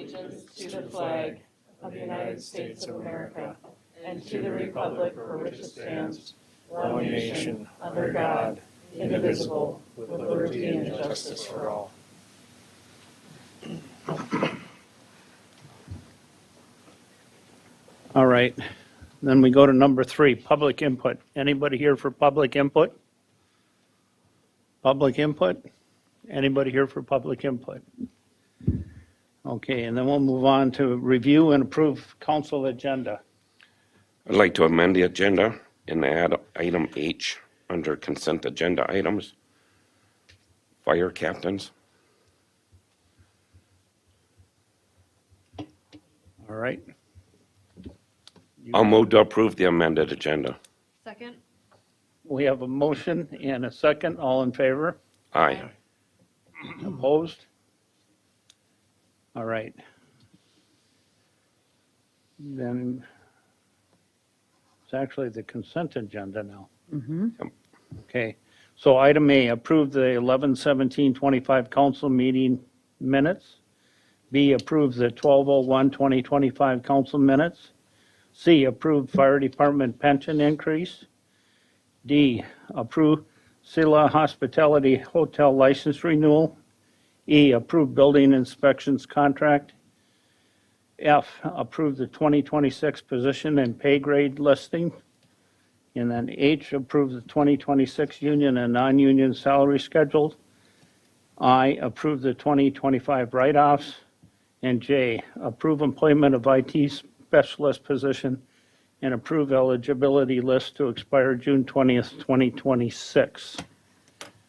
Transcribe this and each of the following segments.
allegiance to the flag of the United States of America and to the republic for which it stands, one nation, under God, indivisible, with liberty and justice for all. All right, then we go to number 3, public input. Anybody here for public input? Public input? Anybody here for public input? Okay, and then we'll move on to review and approve council agenda. I'd like to amend the agenda and add item H under consent agenda items. Fire captains. All right, I'll move to approve the amended agenda. Second? we have a motion and a second. All in favor? Aye. Opposed? All right. Then it's actually the consent agenda now. Okay, so item A, approve the 11/17/25 council meeting minutes. B, approve the 12/01/2025 council minutes. C, approve fire department pension increase. D, approve Sila Hospitality Hotel license renewal. E, approve building inspections contract. F, approve the 2026 position and pay grade listing. And then H, approve the 2026 union and non-union salary schedule. I, approve the 2025 write-offs. And J, approve employment of IT specialist position and approve eligibility list to expire June 20th, 2026.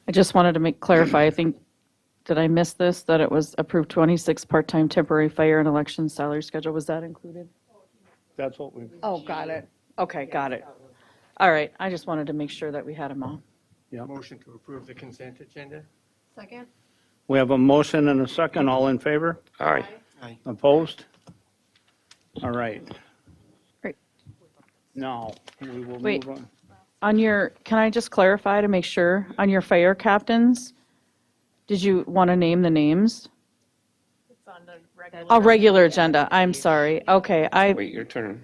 I just wanted to clarify, I think, did I miss this, that it was approved 26 part-time temporary fire and election salary schedule? Was that included? That's what we, Oh, got it. Okay, got it. All right, I just wanted to make sure that we had them all. Motion to approve the consent agenda? Second? we have a motion and a second. All in favor? Aye. Aye. Opposed? All right. Great. Now, we will Wait. move on. On your, can I just clarify to make sure, on your fire captains, did you want to name the names? It's on the regular. Oh, regular agenda, I'm sorry. Okay, Wait your turn.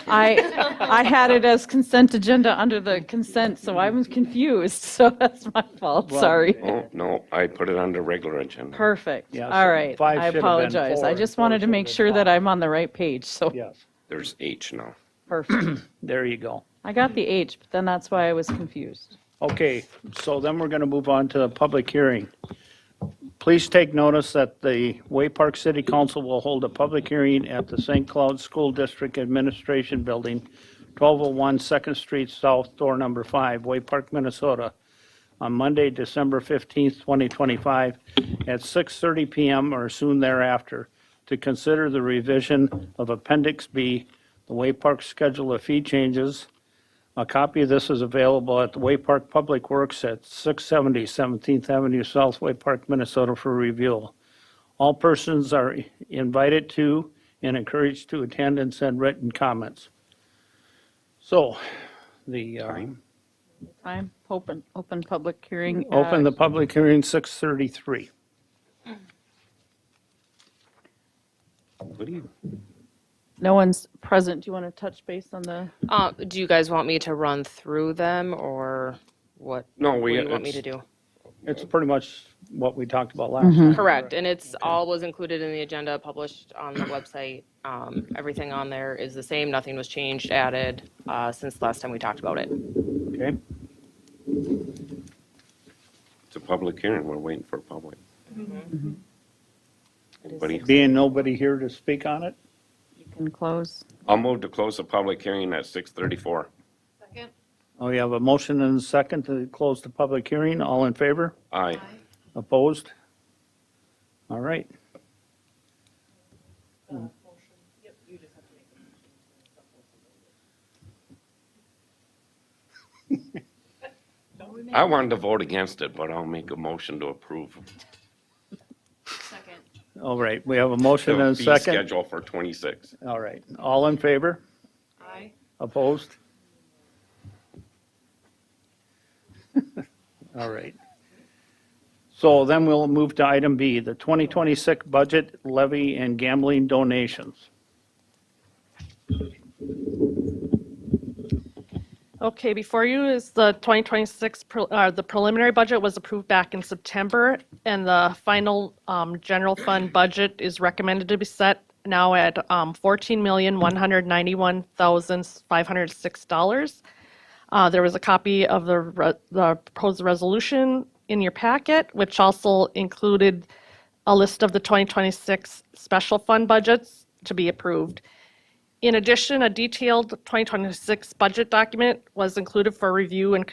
I had it as consent agenda under the consent, so I was confused, so that's my fault, Well, sorry. Oh, no, I put it under regular agenda. Perfect, Yeah, all so right, 5 I should have been apologize. 4 I and just 4 wanted to should make have sure been that 5. I'm on the right page, so, Yes, There's H now. perfect. there you go. I got the H, but then that's why I was confused. Okay, so then we're going to move on to the public hearing. Please take notice that the Waite Park City Council will hold a public hearing at the St. Cloud School District Administration Building, 1201 2nd Street South, door number 5, Waite Park, Minnesota, on Monday, December 15th, 2025, at 6:30 PM or soon thereafter, to consider the revision of Appendix B, the Waite Park Schedule of Fee Changes. A copy of this is available at the Waite Park Public Works at 670 17th Avenue South, Waite Park, Minnesota, for review. All persons are invited to and encouraged to attend and send written comments. So, the, Time, open public hearing. open the at- public hearing, 6:33. What do you? No one's present. Do you want to touch base on the? Do you guys want me to run through them or what? No, What we. do you want me to it's- do? It's pretty much what we talked about last time. Correct, and it's all was included in the agenda, published on the website. Everything on there is the same, nothing was changed, added, since last time we talked about it. Okay, It's a public hearing. We're waiting for public. Anybody? being nobody here to speak on it, You can close. I'll move to close the public hearing at 6:34. Second? we have a motion and a second to close the public hearing. All in favor? Aye. Opposed? All right. I wanted to vote against it, but I'll make a motion to approve Second. All right, we have a motion the and a fee second. schedule for 26. All right, all in favor? Aye. Opposed? All right. So then we'll move to item B, the 2026 budget levy and gambling donations. Okay, before you is the 2026, the preliminary budget was approved back in September, and the final general fund budget is recommended to be set now at $14,191,506. There was a copy of the proposed resolution in your packet, which also included a list of the 2026 special fund budgets to be approved. In addition, a detailed 2026 budget document was included for review and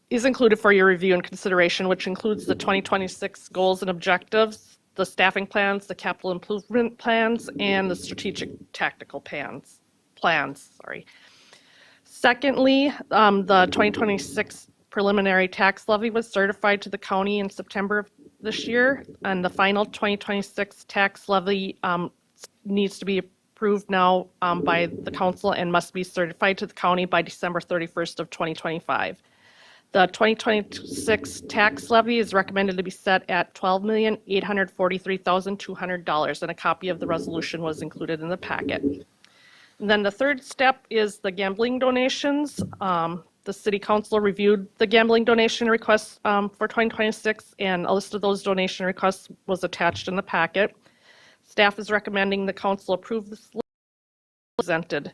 is included for your review and consideration, which includes the 2026 goals and objectives, the staffing plans, the capital improvement plans, and the strategic tactical plans. Secondly, the 2026 preliminary tax levy was certified to the county in September of this year, and the final 2026 tax levy needs to be approved now by the council and must be certified to the county by December 31st of 2025. The 2026 tax levy is recommended to be set at $12,843,200, and a copy of the resolution was included in the packet. And then the third step is the gambling donations. The city council reviewed the gambling donation requests for 2026, and a list of those donation requests was attached in the packet. Staff is recommending the council approve this list presented.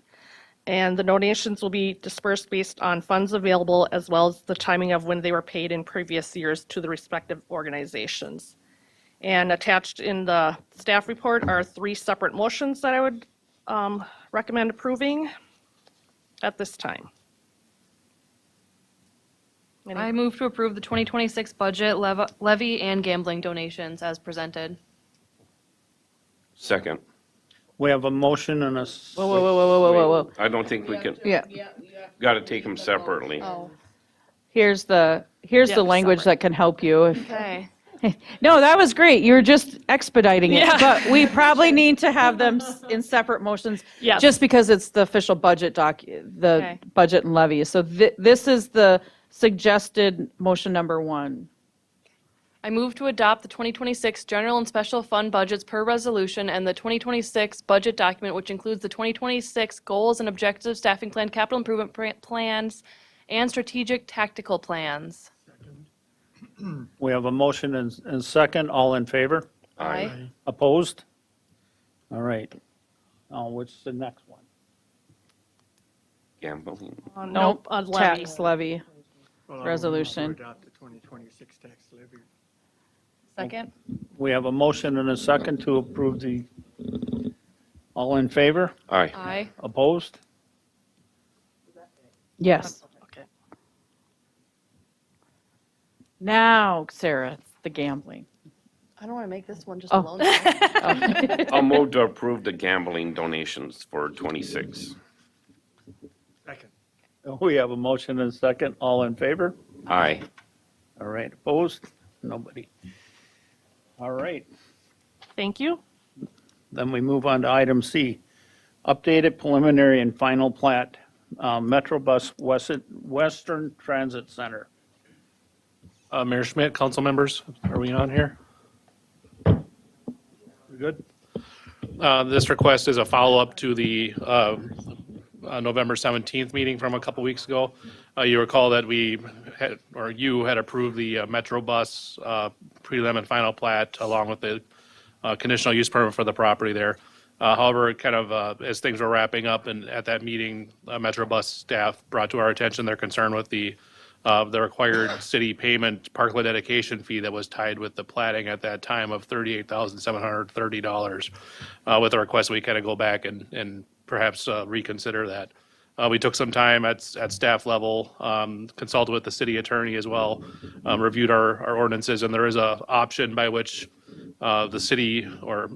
And the donations will be dispersed based on funds available as well as the timing of when they were paid in previous years to the respective organizations. And attached in the staff report are 3 separate motions that I would recommend approving at this time. I move to approve the 2026 budget levy and gambling donations as presented. Second. We have a motion and a. Whoa. I don't think we can, Yeah, got to take them separately. here's the language separate. that can help you. Okay. No, that was great. You were just expediting it. Yeah. But we probably need to have them in separate motions. Yes. Just because it's the official budget the Okay. budget and levy. So this is the suggested motion number 1. I move to adopt the 2026 general and special fund budgets per resolution and the 2026 budget document, which includes the 2026 goals and objectives, staffing plan, capital improvement plans, and strategic tactical plans. We have a motion and second. All in favor? Aye. Opposed? All right. Now, what's the next one? Gambling. Nope, on levy. Tax levy. Well, I'll move Resolution. To adopt the 2026 tax levy. Second? We have a motion and a second to approve the, all in favor? Aye. Aye. Opposed? Yes. Okay. Now, Sarah, it's the gambling. I don't want to make this one just Oh. alone. I'll move to approve the gambling donations for 26. Second. We have a motion and a second. All in favor? Aye. All right. Opposed? Nobody. All right. Thank you. Then we move on to item C. Updated preliminary and final plat, Metrobus Western Transit Center. Mayor Schmidt, council members, are we on here? We good? This request is a follow-up to the November 17th meeting from a couple weeks ago. You recall that we had, or you had approved the Metrobus prelim and final plat along with the conditional use permit for the property there. However, kind of as things were wrapping up and at that meeting, Metrobus staff brought to our attention their concern with the required city payment parklet dedication fee that was tied with the platting at that time of $38,730. With a request, we kind of go back and perhaps reconsider that. We took some time at staff level, consulted with the city attorney as well, reviewed our ordinances, and there is a option by which the city or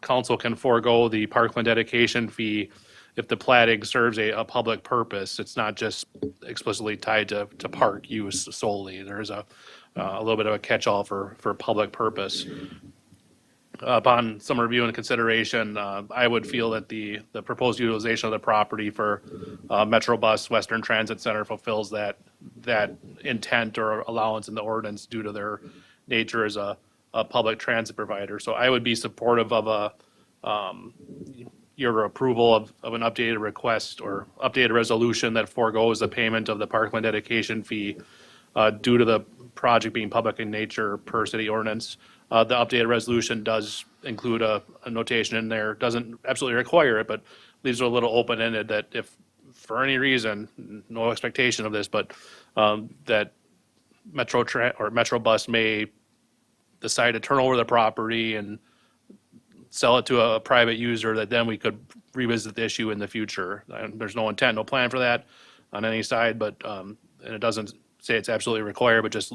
council can forego the parkland dedication fee if the platting serves a public purpose. It's not just explicitly tied to park use solely. There's a little bit of a catch-all for public purpose. Upon some review and consideration, I would feel that the proposed utilization of the property for Metrobus Western Transit Center fulfills that intent or allowance in the ordinance due to their nature as a public transit provider. So I would be supportive of your approval of an updated request or updated resolution that foregoes the payment of the parkland dedication fee due to the project being public in nature per city ordinance. The updated resolution does include a notation in there, doesn't absolutely require it, but leaves it a little open-ended that if, for any reason, no expectation of this, but that Metro Bus may decide to turn over the property and sell it to a private user, that then we could revisit the issue in the future. And there's no intent, no plan for that on any side, but, and it doesn't say it's absolutely required, but just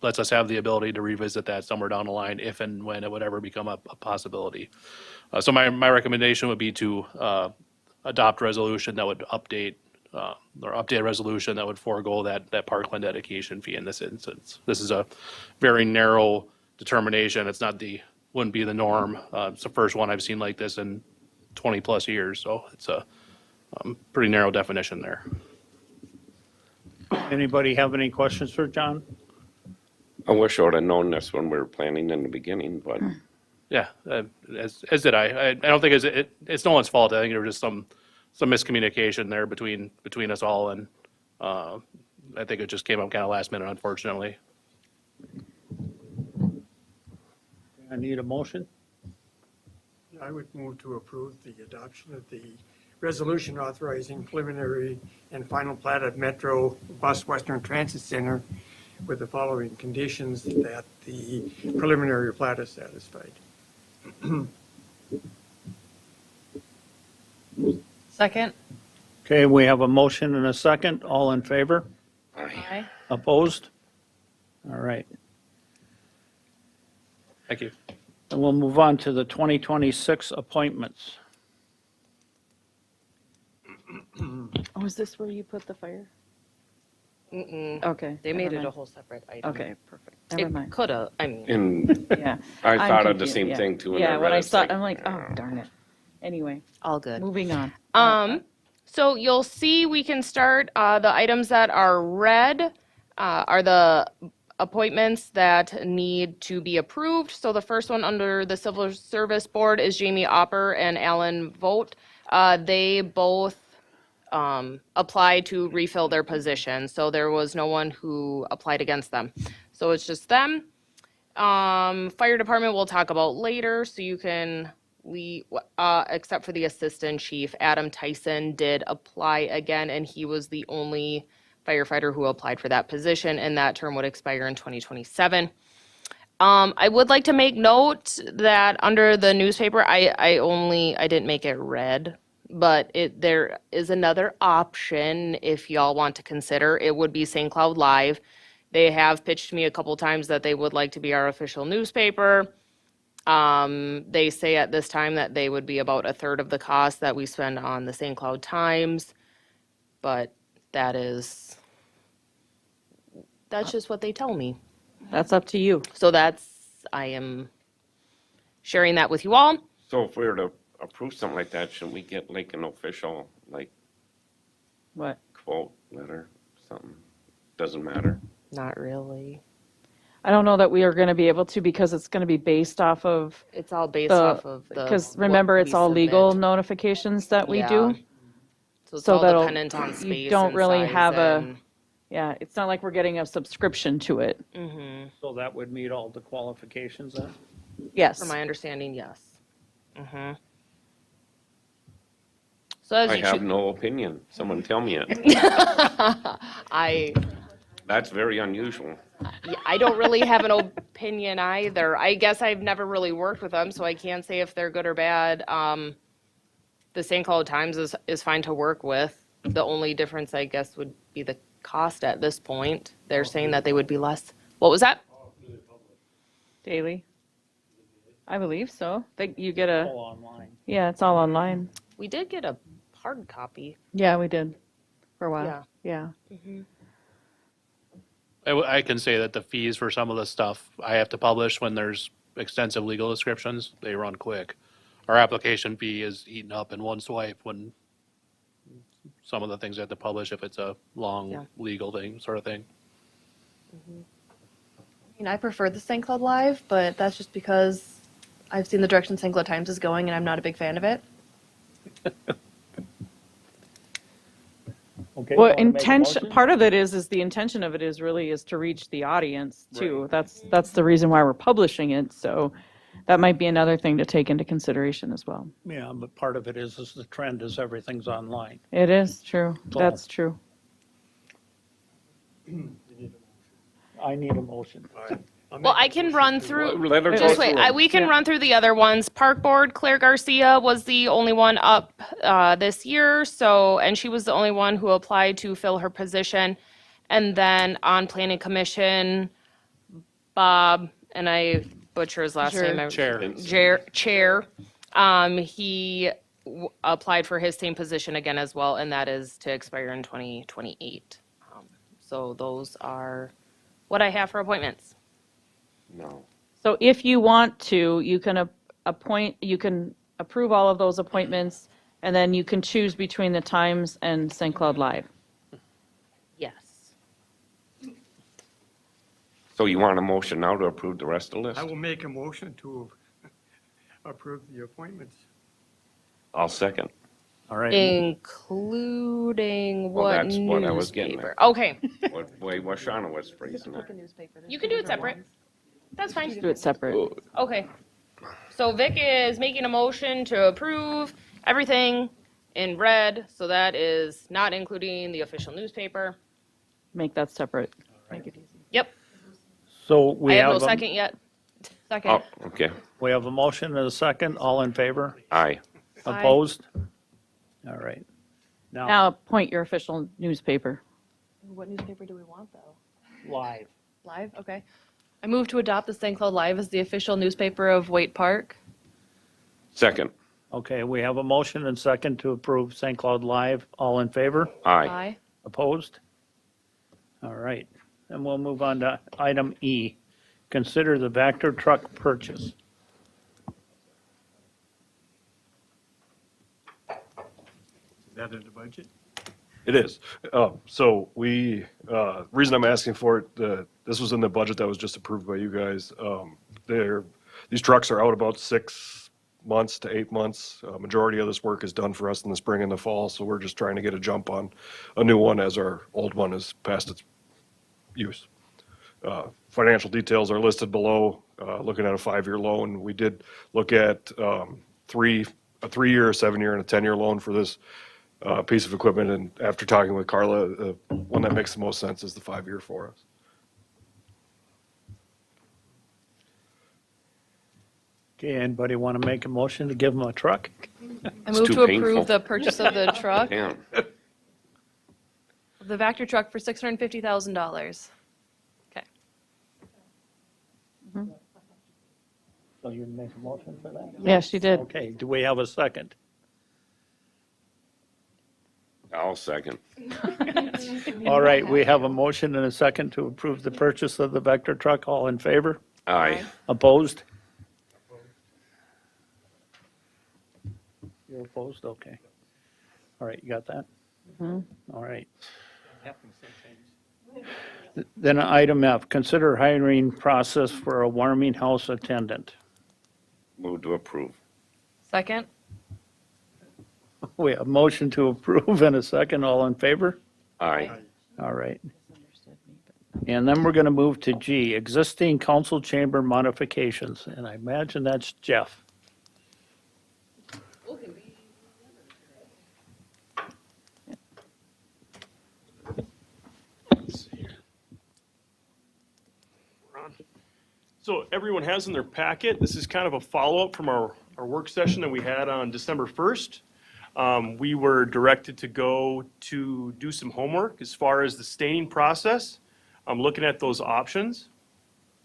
lets us have the ability to revisit that somewhere down the line if and when it would ever become a possibility. So my recommendation would be to adopt a resolution that would update, or update a resolution that would forego that parkland dedication fee in this instance. This is a very narrow determination. It's not wouldn't be the norm. It's the first one I've seen like this in 20-plus years, so it's a pretty narrow definition there. Anybody have any questions for John? I wish I would have known this when we were planning in the beginning, but Yeah, as did I. I don't think it's no one's fault. I think there was just some miscommunication there between us all, and I think it just came up kind of last minute, unfortunately. I need a motion. I would move to approve the adoption of the resolution authorizing preliminary and final plat of Metro Bus Western Transit Center with the following conditions that the preliminary plat is satisfied. Second? Okay, we have a motion and a second. All in favor? Aye. Opposed? All right. Thank you. And we'll move on to the 2026 appointments. Oh, is this where you put the fire? Mm-mm. Okay. They made never it a mind. whole separate item. Okay, perfect. Never It mind. coulda, I mean, and Yeah. I I'm thought of the confused, same yeah. thing too. Yeah, when I saw, it, I'm like, oh, darn it. Anyway, all good. moving on. So you'll see we can start, the items that are red are the appointments that need to be approved. So the first one under the Civil Service Board is Jamie Opper and Alan Vogt. They both applied to refill their position, so there was no one who applied against them. So it's just them. Fire department we'll talk about later, so you can except for the assistant chief, Adam Tyson did apply again, and he was the only firefighter who applied for that position, and that term would expire in 2027. I would like to make note that under the newspaper, I didn't make it red, but there is another option if y'all want to consider. It would be St. Cloud Live. They have pitched to me a couple times that they would like to be our official newspaper. They say at this time that they would be about a third of the cost that we spend on the St. Cloud Times, but that's just what they tell me. That's up to you. So I am sharing that with you all. So if we were to approve something like that, shouldn't we get like an official, like, What? quote letter, something? Doesn't matter. Not really. I don't know that we are going to be able to because it's going to be based off of It's all based off of the. because remember, what it's we all legal submit. notifications that we Yeah. do. So it's so all that'll- dependent on space. You don't and really size have and- Yeah, it's not like we're getting a subscription to it. So that would meet all the qualifications then? Yes. From my understanding, yes. So as I you have choo- no opinion. Someone tell me it. I That's very unusual. I don't really have an opinion either. I guess I've never really worked with them, so I can't say if they're good or bad. The St. Cloud Times is fine to work with. The only difference, I guess, would be the cost at this point. They're saying that they would be less. What was that? Daily. I believe so. You get All online. yeah, it's all online. We did get a hard copy. Yeah, we did for a while. Yeah. I can say that the fees for some of the stuff I have to publish when there's extensive legal descriptions, they run quick. Our application fee is eaten up in one swipe when some of the things I have to publish if it's a long Yeah. legal thing, sort of thing. mean, I prefer the St. Cloud Live, but that's just because I've seen the direction St. Cloud Times is going and I'm not a big fan of it. Okay, Well, you wanna make a intention, motion? part of it is the intention of it is really is to reach the audience too. That's the reason why we're publishing it, so that might be another thing to take into consideration as well. Yeah, but part of it is the trend is everything's online. It is true, So- that's true. I need a motion. Well, I can run through. Let her go Just wait, through 'em. we can Yeah. run through the other ones. Park Board, Claire Garcia was the only one up this year, and she was the only one who applied to fill her position. And then on Planning Commission, Bob, and I butcher his last Sure. name. Chair. Chair. He applied for his same position again as well, and that is to expire in 2028. So those are what I have for appointments. No. So if you want to, you can you can approve all of those appointments, and then you can choose between the Times and St. Cloud Live. Yes. So you want a motion now to approve the rest of the I list? will make a motion to approve the appointments. I'll second. All right, Including Well, what that's what I was getting newspaper? at. Okay, What way Washana was phrasing it. you can do it separate. That's fine. Do it separate. Okay. So Vic is making a motion to approve everything in red, so that is not including the official newspaper. Make that separate. Make it easy. Yep, so I we have no have, second yet. Second. Oh, okay. we have a motion and a second. All in favor? Aye. Aye. Opposed? All right. Now, Now appoint your official newspaper. What newspaper do we want, though? live. Live? Okay. I move to adopt the St. Cloud Live as the official newspaper of Waite Park. Second. Okay, we have a motion and second to approve St. Cloud Live. All in favor? Aye. Opposed? All right. And we'll move on to item E. Consider the Vector truck purchase. Is that in the budget? It is. So reason I'm asking for it, this was in the budget that was just approved by you guys. These trucks are out about 6 months to 8 months. Majority of this work is done for us in the spring and the fall, so we're just trying to get a jump on a new one as our old one is past its use. Financial details are listed below, looking at a 5-year loan. We did look at a 3-year, a 7-year, and a 10-year loan for this piece of equipment, and after talking with Carla, the one that makes the most sense is the 5-year for us. Okay, anybody want to make a motion to give them a truck? I It's move too to painful. approve the purchase of the truck, Damn. the Vector truck for $650,000. Okay. So you make a motion for that? Yes, she did. Okay, do we have a second? I'll second. All right, we have a motion and a second to approve the purchase of the Vector truck. All in favor? Aye. Opposed? You're opposed? Okay. All right, you got that? All right. Then item F, consider hiring process for a warming house attendant. Move to approve. Second? We have a motion to approve and a second. All in favor? Aye. All right. And then we're going to move to G, existing council chamber modifications. And I imagine that's Jeff. So everyone has in their packet, this is kind of a follow-up from our work session that we had on December 1st. We were directed to go to do some homework as far as the staining process. I'm looking at those options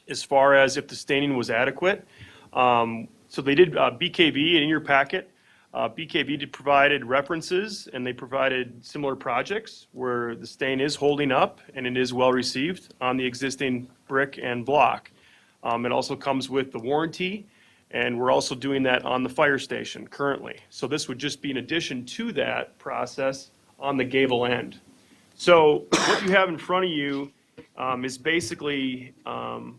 as far as if the staining was adequate. So they did BKV in your packet. BKV did provided references and they provided similar projects where the stain is holding up and it is well received on the existing brick and block. It also comes with the warranty, and we're also doing that on the fire station currently. So this would just be in addition to that process on the gable end. So what you have in front of you is basically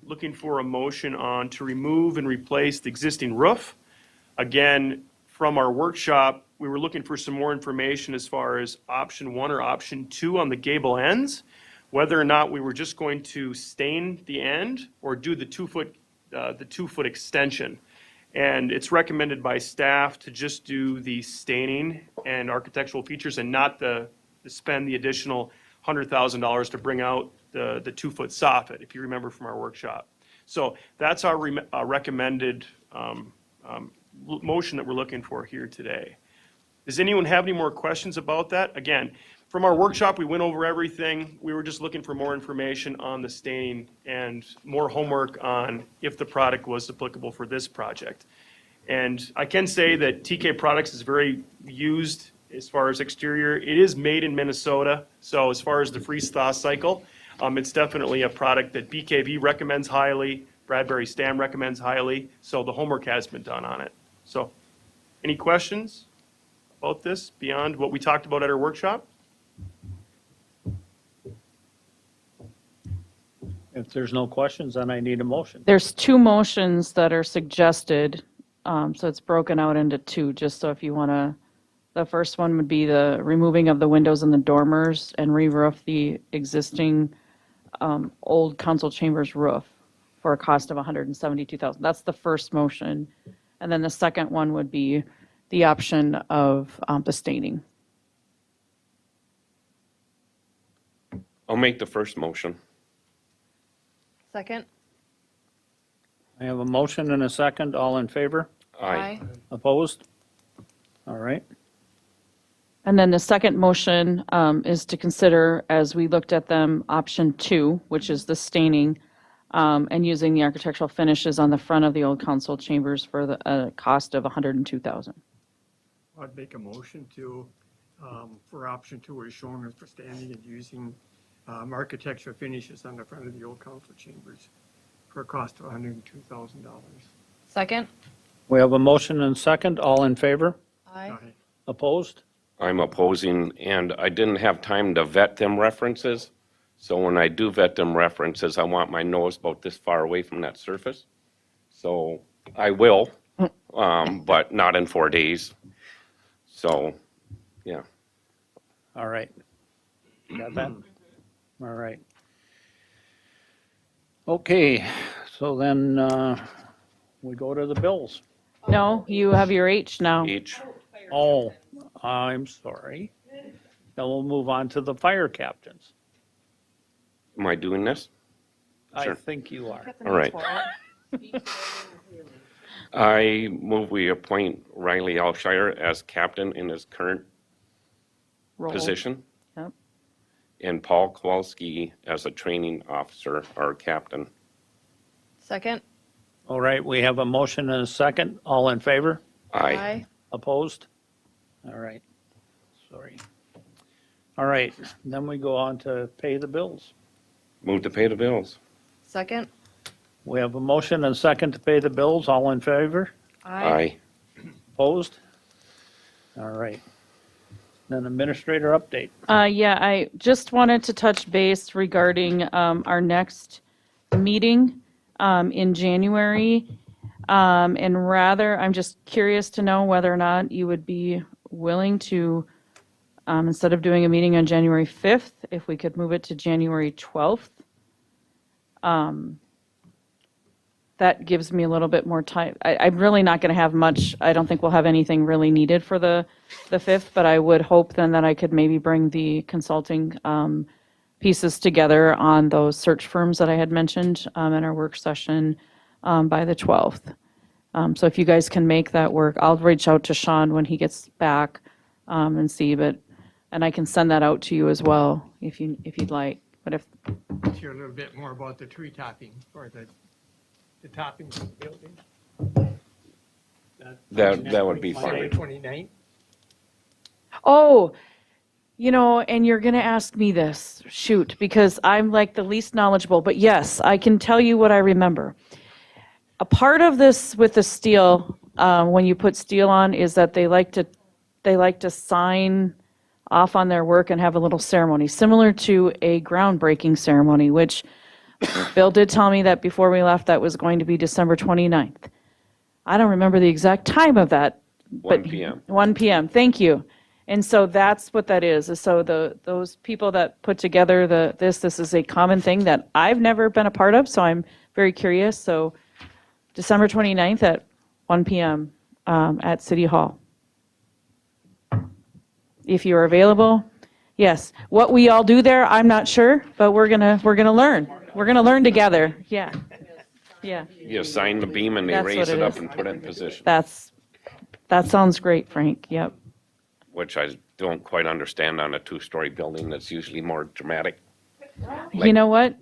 looking for a motion on to remove and replace the existing roof. Again, from our workshop, we were looking for some more information as far as option 1 or option 2 on the gable ends, whether or not we were just going to stain the end or do the 2-foot extension. And it's recommended by staff to just do the staining and architectural features and not to spend the additional $100,000 to bring out the 2-foot soffit, if you remember from our workshop. So that's our recommended motion that we're looking for here today. Does anyone have any more questions about that? Again, from our workshop, we went over everything. We were just looking for more information on the staining and more homework on if the product was applicable for this project. And I can say that TK Products is very used as far as exterior. It is made in Minnesota, so as far as the freeze-thaw cycle, it's definitely a product that BKV recommends highly, Bradbury Stam recommends highly, so the homework has been done on it. So, any questions about this beyond what we talked about at our workshop? If there's no questions, then I need a motion. There's 2 motions that are suggested, so it's broken out into 2, just so if you want to, the first one would be the removing of the windows in the dormers and re-roof the existing old council chambers roof for a cost of $172,000. That's the first motion. And then the second one would be the option of the staining. I'll make the first motion. Second? I have a motion and a second. All in favor? Aye. Opposed? All right. And then the second motion is to consider, as we looked at them, option 2, which is the staining, and using the architectural finishes on the front of the old council chambers for the cost of $102,000. I'd make a motion to, for option 2 as shown as for standing and using architectural finishes on the front of the old council chambers for a cost of $102,000. Second? We have a motion and a second. All in favor? Aye. Opposed? I'm opposing, and I didn't have time to vet them references. So when I do vet them references, I want my nose about this far away from that surface. So I will, but not in 4 days. So, yeah. All right. You got that? All right. Okay, so then we go to the bills. No, you have your H now. Each, Oh, I'm sorry. Then we'll move on to the fire captains. am I doing this? I Sure. think you are. All right. I move we appoint Riley Alshire as captain in his current Roll. position, Yep. and Paul Kowalski as a training officer or captain. Second? All right, we have a motion and a second. All in favor? Aye. Opposed? All right, sorry. All right, then we go on to pay the bills. Move to pay the bills. Second? We have a motion and a second to pay the bills. All in favor? Aye. Opposed? All right. Then administrator update. Yeah, I just wanted to touch base regarding our next meeting in January. And rather, I'm just curious to know whether or not you would be willing to, instead of doing a meeting on January 5th, if we could move it to January 12th. That gives me a little bit more time. I'm really not going to have much, I don't think we'll have anything really needed for the 5th, but I would hope then that I could maybe bring the consulting pieces together on those search firms that I had mentioned in our work session by the 12th. So if you guys can make that work, I'll reach out to Sean when he gets back and see, and I can send that out to you as well if you'd like. But if, Hear a little bit more about the tree topping or the topping of the building. That would be December fine. 29th. oh, and you're going to ask me this, shoot, because I'm like the least knowledgeable, but yes, I can tell you what I remember. A part of this with the steel, when you put steel on, is that they like to sign off on their work and have a little ceremony, similar to a groundbreaking ceremony, which Bill did tell me that before we left, that was going to be December 29th. I don't remember the exact time of that. 1 but PM. 1 PM, thank you. And so that's what that is. So those people that put together this is a common thing that I've never been a part of, so I'm very curious. So December 29th at 1 PM at City Hall. If you're available, yes. What we all do there, I'm not sure, but we're gonna learn. We're gonna learn together. Yeah. Yeah. You assign the beam and they That's raise what it it up is. and put it in position, That sounds great, Frank. Yep. which I don't quite understand on a 2-story building that's usually more dramatic, You know what?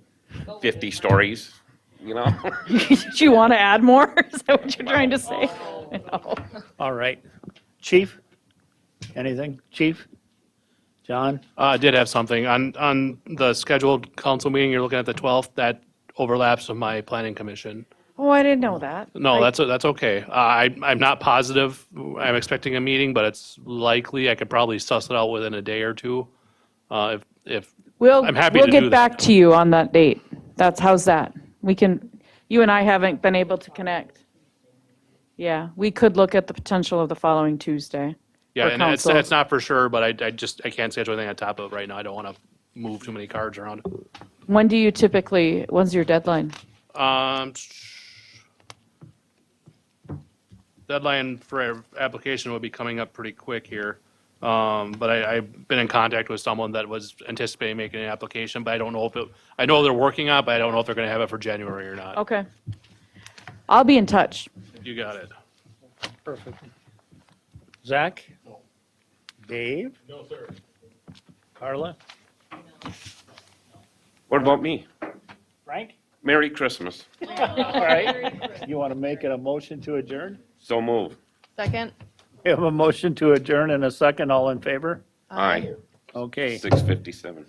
50 stories, you know? Do you want to add more? Is that what you're trying to say? No. All right. Chief? Anything? Chief? John? I did have something. On the scheduled council meeting, you're looking at the 12th, that overlaps with my planning commission. Oh, I didn't know that. No, that's okay. I'm not positive. I'm expecting a meeting, but it's likely. I could probably suss it out within a day or two. If I'm happy We'll to do get that. back to you on that date. How's that? You and I haven't been able to connect. Yeah, we could look at the potential of the following Tuesday. Yeah, for and it's council. not for sure, but I can't schedule anything on top of it right now. I don't want to move too many cards around. When's your deadline? Deadline for application would be coming up pretty quick here. But I've been in contact with someone that was anticipating making an application, but I don't know I know they're working on it, but I don't know if they're going to have it for January or not. Okay. I'll be in touch. You got it. Perfect. Zach? Dave? No, sir. Carla? What about me? Frank? Merry Christmas. All right. You want to make it a motion to adjourn? So move. Second? We have a motion to adjourn and a second. All in favor? Aye. Okay. 6:57.